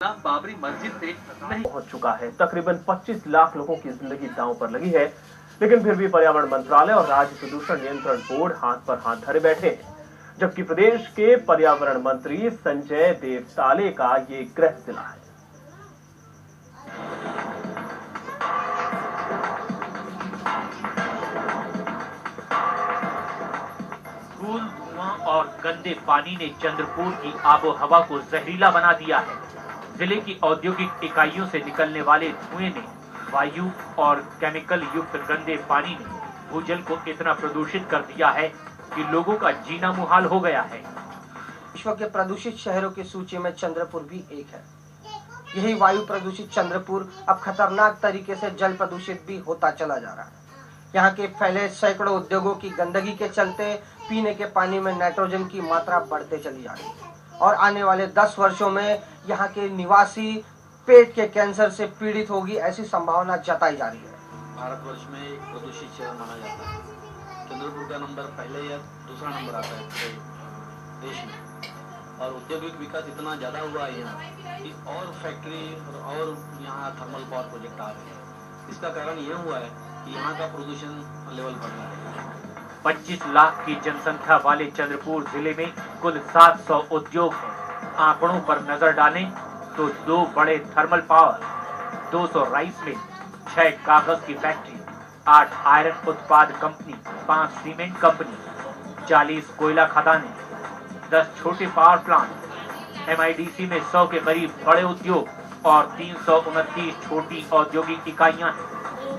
बाबरी मस्जिद से नहीं पहुंच चुका है। तकरीबन 25 लाख लोगों की जिंदगी दांव पर लगी है, लेकिन फिर भी पर्यावरण मंत्रालय और राज्य प्रदूषण नियंत्रण बोर्ड हाथ पर हाथ धरे बैठे हैं, जबकि प्रदेश के पर्यावरण मंत्री संजय देवताले का ये गृह जिला है। धूल, धुआं और गंदे पानी ने चंद्रपुर की आबो हवा को जहरीला बना दिया है। जिले की औद्योगिक इकाइयों से निकलने वाले धुएं ने वायु और केमिकल युक्त गंदे पानी ने भूजल को इतना प्रदूषित कर दिया है कि लोगों का जीना मुहाल हो गया है। विश्व के प्रदूषित शहरों की सूची में चंद्रपुर भी एक है। यही वायु प्रदूषित चंद्रपुर अब खतरनाक तरीके से जल प्रदूषित भी होता चला जा रहा है। यहाँ के फैले सैकड़ों उद्योगों की गंदगी के चलते पीने के पानी में नाइट्रोजन की मात्रा बढ़ते चली जा रही है और आने वाले 10 वर्षों में यहाँ के निवासी पेट के कैंसर से पीड़ित होगी, ऐसी संभावना जताई जा रही है। भारतवर्ष में एक प्रदूषित शहर माना जाता है। चंद्रपुर का नंबर पहले या दूसरा नंबर आता है पूरे देश में। और औद्योगिक विकास इतना ज़्यादा हुआ है यहाँ कि और फैक्ट्री और यहाँ थर्मल पावर प्रोजेक्ट आ रहे हैं। इसका कारण ये हुआ है कि यहाँ का प्रदूषण लेवल बढ़ रहा है। 25 लाख की जनसंख्या वाले चंद्रपुर जिले में कुल 700 उद्योग हैं। आंकड़ों पर नजर डालें तो 2 बड़े थर्मल पावर, 200 राइस मिल, 6 कागज की फैक्ट्री, 8 आयरन उत्पाद कंपनी, 5 सीमेंट कंपनी, 40 कोयला खदानें, 10 छोटे पावर प्लांट, MIDC में 100 के करीब बड़े उद्योग और 329 छोटी औद्योगिक इकाइयां हैं।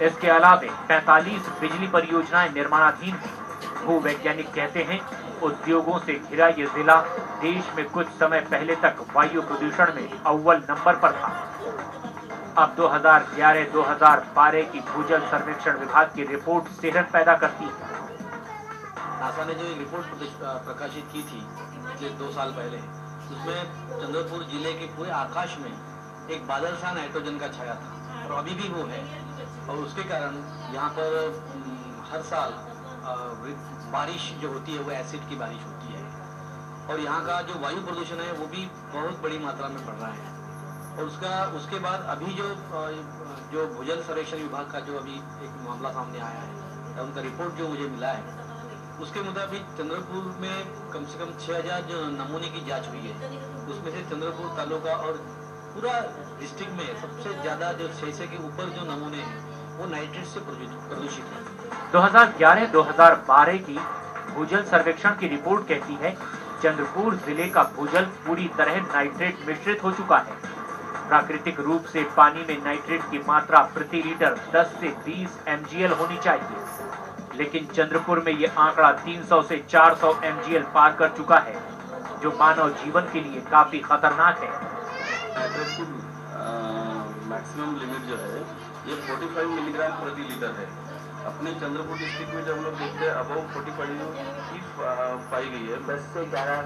इसके अलावे 45 बिजली परियोजनाएं निर्माणाधीन हैं। भूवैज्ञानिक कहते हैं उद्योगों से घिरा ये जिला देश में कुछ समय पहले तक वायु प्रदूषण में अव्वल नंबर पर था। अब 2011-2012 की भूजल सर्वेक्षण विभाग की रिपोर्ट सिहरन पैदा करती है। नासा ने जो एक रिपोर्ट प्रकाशित की थी पिछले 2 साल पहले, उसमें चंद्रपुर जिले के पूरे आकाश में एक बादल सा नाइट्रोजन का छाया था और अभी भी वो है। और उसके कारण यहाँ पर हर साल बारिश जो होती है वो एसिड की बारिश होती है और यहाँ का जो वायु प्रदूषण है वो भी बहुत बड़ी मात्रा में बढ़ रहा है। और उसके बाद अभी जो भूजल सर्वेक्षण विभाग का जो अभी एक मामला सामने आया है, उनका रिपोर्ट जो मुझे मिला है, उसके मुताबिक चंद्रपुर में कम से कम 6000 जो नमूने की जांच हुई है, उसमें से चंद्रपुर तालुका और पूरा डिस्ट्रिक्ट में सबसे ज्यादा जो 600 के ऊपर जो नमूने हैं वो नाइट्रेट से प्रदूषित है। 2011-2012 की भूजल सर्वेक्षण की रिपोर्ट कहती है चंद्रपुर जिले का भूजल पूरी तरह नाइट्रेट मिश्रित हो चुका है। प्राकृतिक रूप से पानी में नाइट्रेट की मात्रा प्रति लीटर 10 से 20 mgl होनी चाहिए, लेकिन चंद्रपुर में ये आंकड़ा 300 से 400 mgl पार कर चुका है, जो मानव जीवन के लिए काफी खतरनाक है। नाइट्रेट की मैक्सिमम लिमिट जो है ये 45 मिलीग्राम प्रति लीटर है। अपने चंद्रपुर डिस्ट्रिक्ट में जब हम लोग देखते हैं अबव 45 की पाई गई है। 10 से 11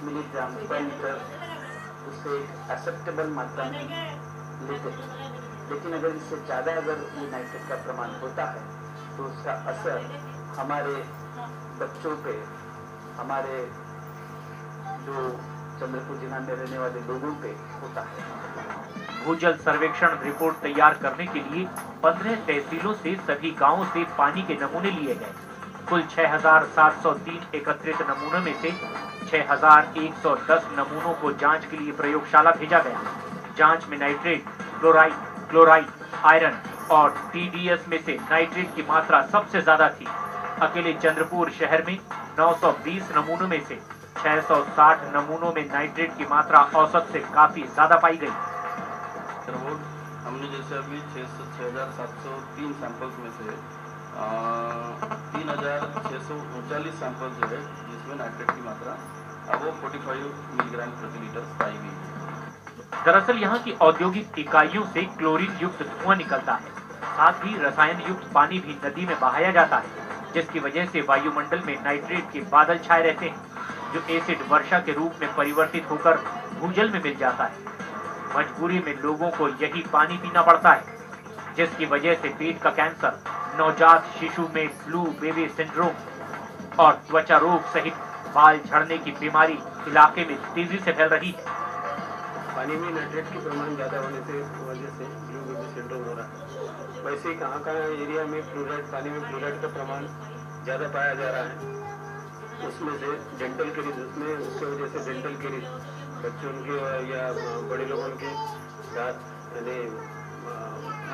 मिलीग्राम पर लीटर उससे एक्सेप्टेबल मात्रा में लेते हैं, लेकिन अगर इससे ज़्यादा अगर ये नाइट्रेट का प्रमाण होता है तो उसका असर हमारे बच्चों पे, हमारे जो चंद्रपुर जिला में रहने वाले लोगों पे होता है। भूजल सर्वेक्षण रिपोर्ट तैयार करने के लिए 15 तहसीलों से सभी गांवों से पानी के नमूने लिए गए। कुल 6703 एकत्रित नमूनों में से 6110 नमूनों को जांच के लिए प्रयोगशाला भेजा गया। जांच में नाइट्रेट, क्लोराइड, आयरन और TDS में से नाइट्रेट की मात्रा सबसे ज्यादा थी। अकेले चंद्रपुर शहर में 920 नमूनों में से 660 नमूनों में नाइट्रेट की मात्रा औसत से काफी ज्यादा पाई गई। हमने जैसे अभी 6703 सैंपल्स में से 3639 सैंपल जो है जिसमें नाइट्रेट की मात्रा अब वो 45 मिलीग्राम प्रति लीटर पाई गई है। दरअसल यहाँ की औद्योगिक इकाइयों से क्लोरीन युक्त धुआं निकलता है, साथ ही रसायन युक्त पानी भी नदी में बहाया जाता है, जिसकी वजह से वायुमंडल में नाइट्रेट के बादल छाए रहते हैं, जो एसिड वर्षा के रूप में परिवर्तित होकर भूजल में मिल जाता है। मजबूरी में लोगों को यही पानी पीना पड़ता है, जिसकी वजह से पेट का कैंसर, नवजात शिशु में ब्लू बेबी सिंड्रोम और त्वचा रोग सहित बाल झड़ने की बीमारी इलाके में तेजी से फैल रही है। पानी में नाइट्रेट की प्रमाण ज़्यादा होने से वजह से ब्लू बेबी सिंड्रोम हो रहा है। वैसे ही कहाँ एरिया में फ्लोराइड, पानी में फ्लोराइड का प्रमाण ज़्यादा पाया जा रहा है, उसमें से डेंटल केरीज, उसमें उसकी वजह से डेंटल केरीज बच्चों के या बड़े लोगों के दांत यानी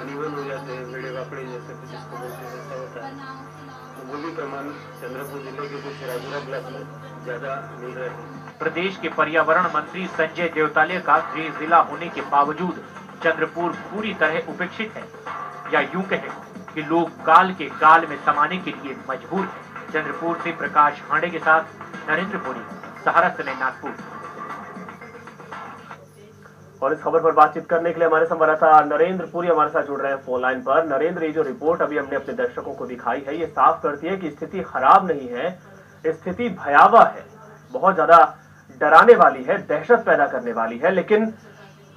अनइवन हो जाते हैं, बेड़े वापड़े जैसे जिसको बोलते हैं ऐसा होता है। तो वो भी प्रमाण चंद्रपुर जिले के कुछ राजूरा ब्लॉक में ज़्यादा मिल रहे हैं। प्रदेश के पर्यावरण मंत्री संजय देवताले का गृह जिला होने के बावजूद चंद्रपुर पूरी तरह उपेक्षित है, या यूं कहें कि लोग काल के गाल में समाने के लिए मजबूर हैं। चंद्रपुर से प्रकाश हांडे के साथ नरेंद्र पुरी, सहारा समय, नागपुर। और इस खबर पर बातचीत करने के लिए हमारे संवाददाता नरेंद्र पुरी हमारे साथ जुड़ रहे हैं फोन लाइन पर। नरेंद्र, ये जो रिपोर्ट अभी हमने अपने दर्शकों को दिखाई है, ये साफ करती है कि स्थिति खराब नहीं है, स्थिति भयावह है, बहुत ज्यादा डराने वाली है, दहशत पैदा करने वाली है। लेकिन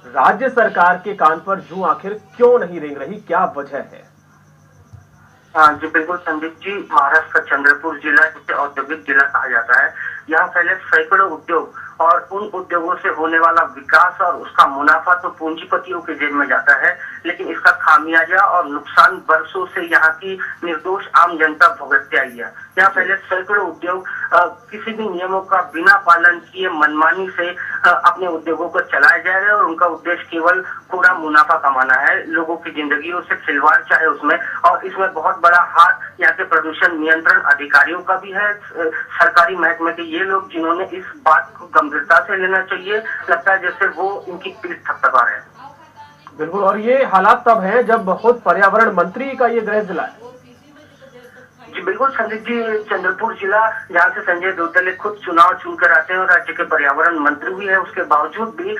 राज्य सरकार के कान पर जूं आखिर क्यों नहीं रेंग रही, क्या वजह है? जी बिल्कुल संदीप जी, महाराष्ट्र का चंद्रपुर जिला, जिसे औद्योगिक जिला कहा जाता है, यहाँ फैले सैकड़ों उद्योग और उन उद्योगों से होने वाला विकास और उसका मुनाफा तो पूंजीपतियों के जेब में जाता है, लेकिन इसका खामियाजा और नुकसान वर्षों से यहाँ की निर्दोष आम जनता भुगतती आई है। यहाँ फैले सैकड़ों उद्योग किसी भी नियमों का बिना पालन किए मनमानी से अपने उद्योगों को चलाए जा रहे हैं और उनका उद्देश्य केवल पूरा मुनाफा कमाना है, लोगों की जिंदगियों से खिलवाड़ चाहे उसमें। और इसमें बहुत बड़ा हाथ यहाँ के प्रदूषण नियंत्रण अधिकारियों का भी है, सरकारी महकमे के ये लोग जिन्होंने इस बात को गंभीरता से लेना चाहिए। लगता है जैसे वो इनकी पीठ थपथपा रहे हैं। बिल्कुल, और ये हालात तब हैं जब खुद पर्यावरण मंत्री का ये गृह जिला है। जी बिल्कुल संदीप जी, चंद्रपुर जिला जहाँ से संजय देवताले खुद चुनाव चुनकर आते हैं और राज्य के पर्यावरण मंत्री भी है, उसके बावजूद भी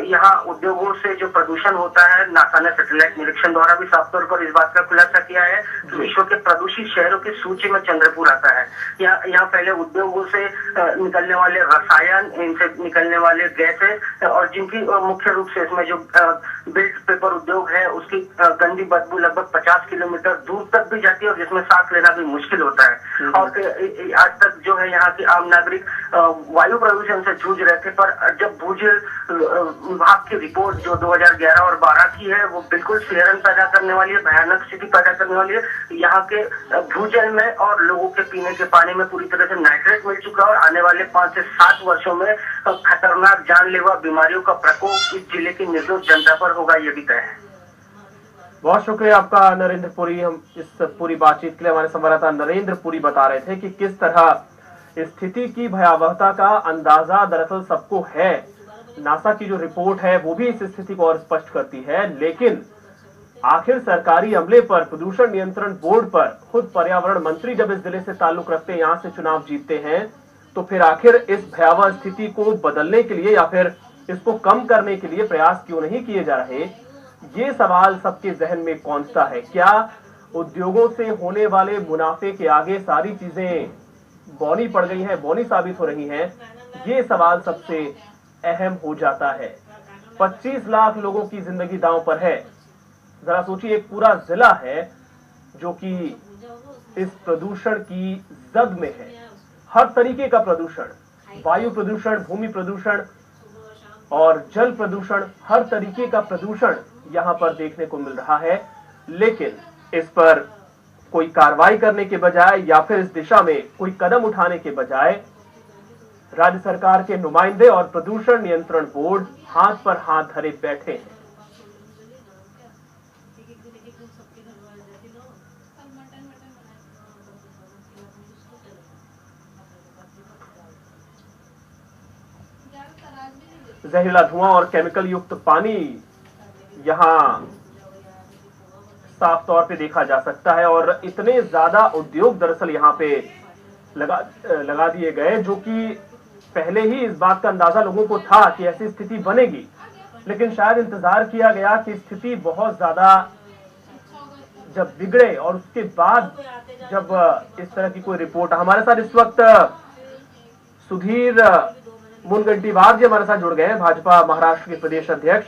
यहाँ उद्योगों से जो प्रदूषण होता है, नासा ने सैटेलाइट निरीक्षण द्वारा भी साफ तौर पर इस बात का खुलासा किया है कि विश्व के प्रदूषित शहरों की सूची में चंद्रपुर आता है। यहाँ पहले उद्योगों से निकलने वाले रसायन, इनसे निकलने वाले गैसें और जिनकी मुख्य रूप से इसमें जो बिल्ट पेपर उद्योग है उसकी गंदी बदबू लगभग 50 किलोमीटर दूर तक भी जाती है और जिसमें सांस लेना भी मुश्किल होता है। और आज तक जो है यहाँ के आम नागरिक वायु प्रदूषण से जूझ रहे थे, पर जब भूजल विभाग की रिपोर्ट जो 2011 और 12 की है वो बिल्कुल सिहरन पैदा करने वाली है, भयानक स्थिति पैदा करने वाली है। यहाँ के भूजल में और लोगों के पीने के पानी में पूरी तरह से नाइट्रेट मिल चुका है और आने वाले 5 से 7 वर्षों में खतरनाक जानलेवा बीमारियों का प्रकोप इस जिले की निर्दोष जनता पर होगा, ये भी तय है। बहुत शुक्रिया आपका नरेंद्र पुरी। हम इस पूरी बातचीत के लिए हमारे संवाददाता नरेंद्र पुरी बता रहे थे कि किस तरह स्थिति की भयावहता का अंदाजा दरअसल सबको है। नासा की जो रिपोर्ट है वो भी इस स्थिति को और स्पष्ट करती है, लेकिन आखिर सरकारी अमले पर, प्रदूषण नियंत्रण बोर्ड पर खुद पर्यावरण मंत्री जब इस जिले से ताल्लुक रखते हैं, यहाँ से चुनाव जीतते हैं, तो फिर आखिर इस भयावह स्थिति को बदलने के लिए या फिर इसको कम करने के लिए प्रयास क्यों नहीं किए जा रहे? ये सवाल सबके जहन में कौंधता है। क्या उद्योगों से होने वाले मुनाफे के आगे सारी चीजें बौनी पड़ गई हैं, बौनी साबित हो रही हैं? ये सवाल सबसे अहम हो जाता है। 25 लाख लोगों की जिंदगी दांव पर है। जरा सोचिए, एक पूरा जिला है जो कि इस प्रदूषण की जद में है। हर तरीके का प्रदूषण, वायु प्रदूषण, भूमि प्रदूषण और जल प्रदूषण, हर तरीके का प्रदूषण यहाँ पर देखने को मिल रहा है। लेकिन इस पर कोई कार्रवाई करने के बजाय या फिर इस दिशा में कोई कदम उठाने के बजाय राज्य सरकार के नुमाइंदे और प्रदूषण नियंत्रण बोर्ड हाथ पर हाथ धरे बैठे हैं। जहरीला धुआं और केमिकल युक्त पानी यहाँ साफ तौर पे देखा जा सकता है और इतने ज्यादा उद्योग दरअसल यहाँ पे लगा दिए गए, जो कि पहले ही इस बात का अंदाजा लोगों को था कि ऐसी स्थिति बनेगी, लेकिन शायद इंतजार किया गया कि स्थिति बहुत ज्यादा जब बिगड़े और उसके बाद जब इस तरह की कोई रिपोर्ट। हमारे साथ इस वक्त सुधीर मुनगंटीवार जी हमारे साथ जुड़ गए हैं, भाजपा महाराष्ट्र के प्रदेश अध्यक्ष।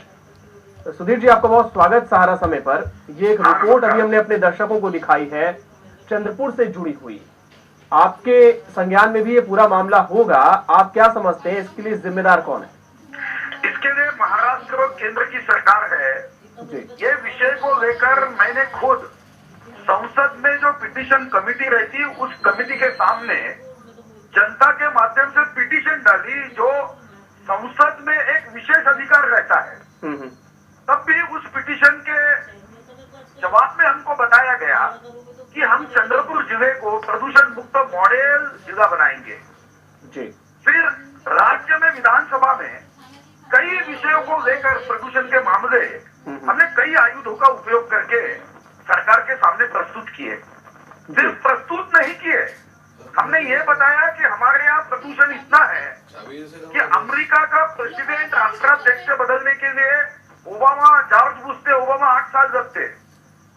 सुधीर जी, आपका बहुत स्वागत सहारा समय पर। ये एक रिपोर्ट अभी हमने अपने दर्शकों को दिखाई है, चंद्रपुर से जुड़ी हुई। आपके संज्ञान में भी ये पूरा मामला होगा, आप क्या समझते हैं, इसके लिए जिम्मेदार कौन है? इसके लिए महाराष्ट्र महाराष्ट्र और केंद्र की सरकार है, ये विषय को लेकर मैंने खुद संसद में जो पिटीशन कमेटी रहती उस कमेटी के सामने जनता के माध्यम से पिटीशन डाली, जो संसद में एक विशेष अधिकार रहता है। तब भी उस पिटीशन के जवाब में हमको बताया गया कि हम चंद्रपुर जिले को प्रदूषण मुक्त मॉडल जिला बनाएंगे। फिर राज्य में विधानसभा में कई विषयों को लेकर प्रदूषण के मामले हमने कई आयुधों का उपयोग करके सरकार के सामने प्रस्तुत किए। सिर्फ प्रस्तुत नहीं किए, हमने ये बताया कि हमारे यहाँ प्रदूषण इतना है कि अमेरिका का प्रेसिडेंट राष्ट्राध्यक्ष बदलने के लिए जॉर्ज बुश थे, ओबामा 8 साल लगते।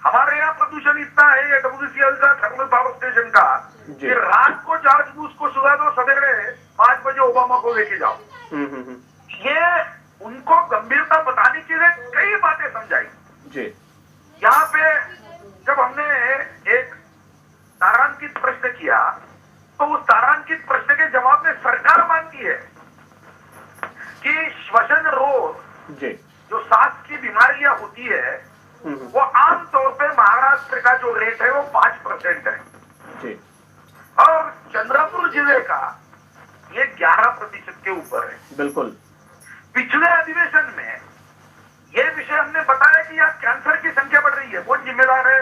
हमारे यहाँ प्रदूषण इतना है ये WCL का थर्मल पावर स्टेशन का कि रात को जॉर्ज बुश को सुला दो, सवेरे 5 बजे ओबामा को लेके जाओ। ये उनको गंभीरता बताने के लिए कई बातें समझाई। यहाँ पे जब हमने एक तारांकित प्रश्न किया तो उस तारांकित प्रश्न के जवाब में सरकार मानती है कि श्वसन रोग जो सांस की बीमारियां होती है वो आमतौर पे महाराष्ट्र का जो रेट है वो 5% है और चंद्रपुर जिले का ये 11% के ऊपर है। बिल्कुल। पिछले अधिवेशन में ये विषय हमने बताया कि यहाँ कैंसर की संख्या बढ़ रही है, कौन जिम्मेदार है?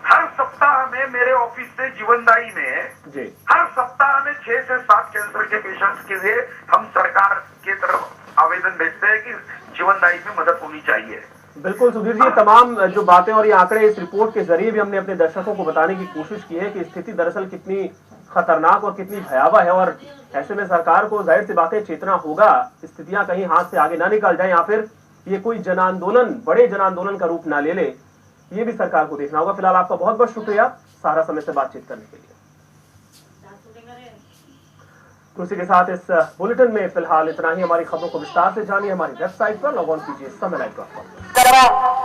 हर सप्ताह में मेरे ऑफिस से जीवनदायी में हर सप्ताह में 6 से 7 कैंसर के पेशेंट्स के लिए हम सरकार के तरफ आवेदन भेजते हैं कि जीवनदायी में मदद होनी चाहिए। बिल्कुल सुधीर जी, तमाम जो बातें और ये आंकड़े इस रिपोर्ट के जरिए भी हमने अपने दर्शकों को बताने की कोशिश की है कि स्थिति दरअसल कितनी खतरनाक और कितनी भयावह है और ऐसे में सरकार को जाहिर सी बातें चेतना होगा, स्थितियां कहीं हाथ से आगे ना निकल जाए या फिर ये कोई जन आंदोलन, बड़े जन आंदोलन का रूप ना ले ले, ये भी सरकार को देखना होगा। फिलहाल आपका बहुत बहुत शुक्रिया सारा समय से बातचीत करने के लिए। तो इसी के साथ इस बुलेटिन में फिलहाल इतना ही। हमारी खबरों को विस्तार से जानिए हमारी वेबसाइट पर लॉग ऑन कीजिए समयलाइव.com।